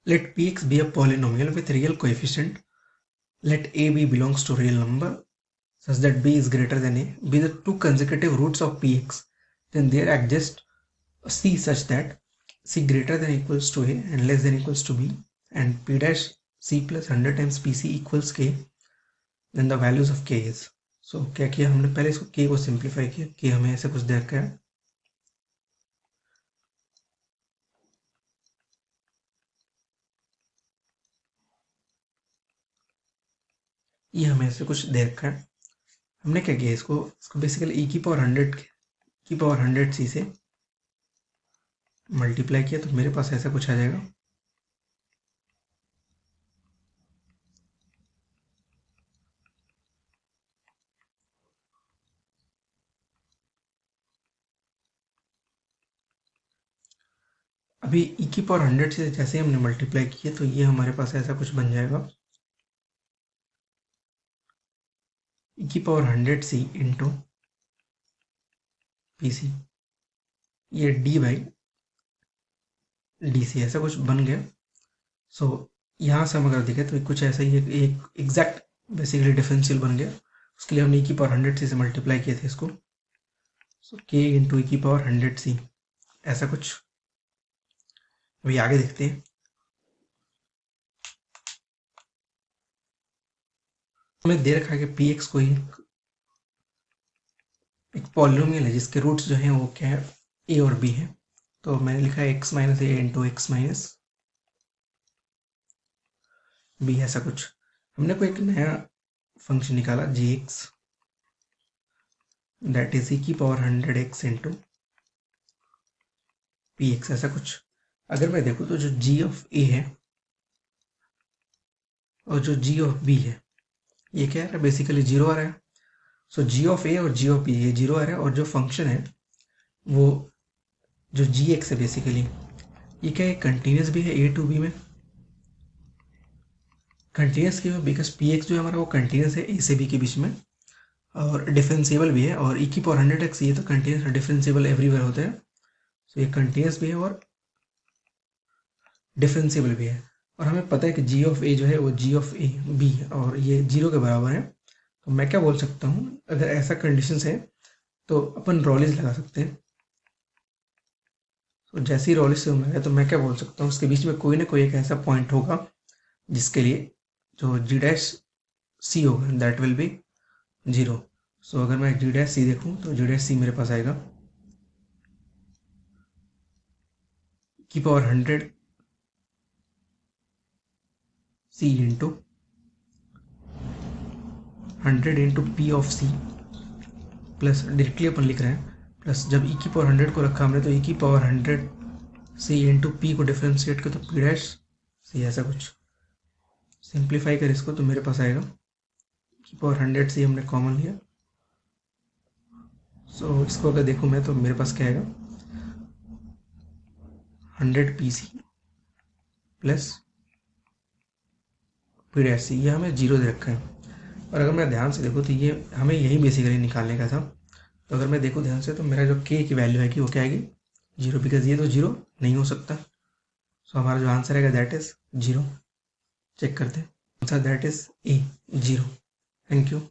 Let Px be a polynomial with real coefficient. Let a b belongs to real number such that b is greater than a, be the two consecutive roots of Px. Then there exists c such that c greater than equals to a and less than equals to b, and p dash c plus 100 times pc equals k. Then the values of k is. So क्या किया हमने, पहले इसको k को simplify किया, k हमें ऐसे कुछ दे रखा है, ये हमें ऐसे कुछ दे रखा है। हमने क्या किया, इसको बेसिकली e की पावर 100 c से मल्टीप्लाई किया, तो मेरे पास ऐसा कुछ आ जाएगा। अभी e की पावर 100 से जैसे हमने मल्टीप्लाई किया तो ये हमारे पास ऐसा कुछ बन जाएगा, e की power 100 c into P C, ये d बाई डी सी ऐसा कुछ बन गया। सो यहाँ से हम अगर देखें तो कुछ ऐसा ही एक एग्जैक्ट बेसिकली डिफरेंशियल बन गया। उसके लिए हमने e की पावर 100 से मल्टीप्लाई किए थे इसको। सो k इंटू e की पावर 100 c ऐसा कुछ। अभी आगे देखते हैं। हमें दे रखा है कि पी एक्स को ही एक पॉलिनोमियल है जिसके रूट्स जो हैं वो क्या है, ए और बी है। तो मैंने लिखा है एक्स माइनस ए इंटू एक्स माइनस बी ऐसा कुछ। हमने कोई एक नया फंक्शन निकाला जी एक्स, दैट इज ई की power 100 x into P x ऐसा कुछ। अगर मैं देखूँ तो जो जी ऑफ ए है और जो जी ऑफ बी है ये क्या है, बेसिकली जीरो आ रहा है। सो जी ऑफ ए और जी ऑफ बी ये जीरो आ रहा है, और जो फंक्शन है वो जो जी एक्स है बेसिकली ये क्या है, कंटिन्यूस भी है ए टू बी में, कंटिन्यूस क्यों है, बिकॉज पी एक्स जो है हमारा वो कंटिन्यूस है ए से बी के बीच में, और डिफरेंशिएबल भी है। और ई की पावर 100 एक्स ये तो कंटिन्यूस और डिफरेंशिएबल एवरीवेयर होते हैं। सो ये कंटिन्यूस भी है और डिफरेंशिएबल भी है। और हमें पता है कि जी ऑफ ए जो है वो जी ऑफ ए बी और ये जीरो के बराबर है। तो मैं क्या बोल सकता हूँ, अगर ऐसा कंडीशंस है तो अपन रॉलिस लगा सकते हैं। तो जैसे ही रॉलिस से लगाए तो मैं क्या बोल सकता हूँ, उसके बीच में कोई ना कोई एक ऐसा पॉइंट होगा जिसके लिए जो जी डैश सी होगा दैट विल बी जीरो। सो अगर मैं जी डैश सी देखूँ तो जी डैश सी मेरे पास आएगा की power 100 C into 100 into P of C plus directly अपन लिख रहे हैं प्लस, जब ई की पावर 100 को रखा हमने तो ई की पावर 100 सी इंटू पी को डिफ्रेंशिएट कर तो पी डैश सी ऐसा कुछ। सिंप्लीफाई कर इसको तो मेरे पास आएगा की पावर 100 सी हमने कॉमन लिया। सो इसको अगर देखूँ मैं तो मेरे पास क्या आएगा 100 P C plus P dash C, ये हमें जीरो दे रखा है। और अगर मैं ध्यान से देखूँ तो ये हमें यही बेसिकली निकालने का था। तो अगर मैं देखूँ ध्यान से तो मेरा जो के की वैल्यू है कि वो क्या आएगी जीरो, बिकॉज ये तो जीरो नहीं हो सकता। सो हमारा जो आंसर आएगा दैट इज जीरो। चेक करते हैं answer, that is a zero. Thank you.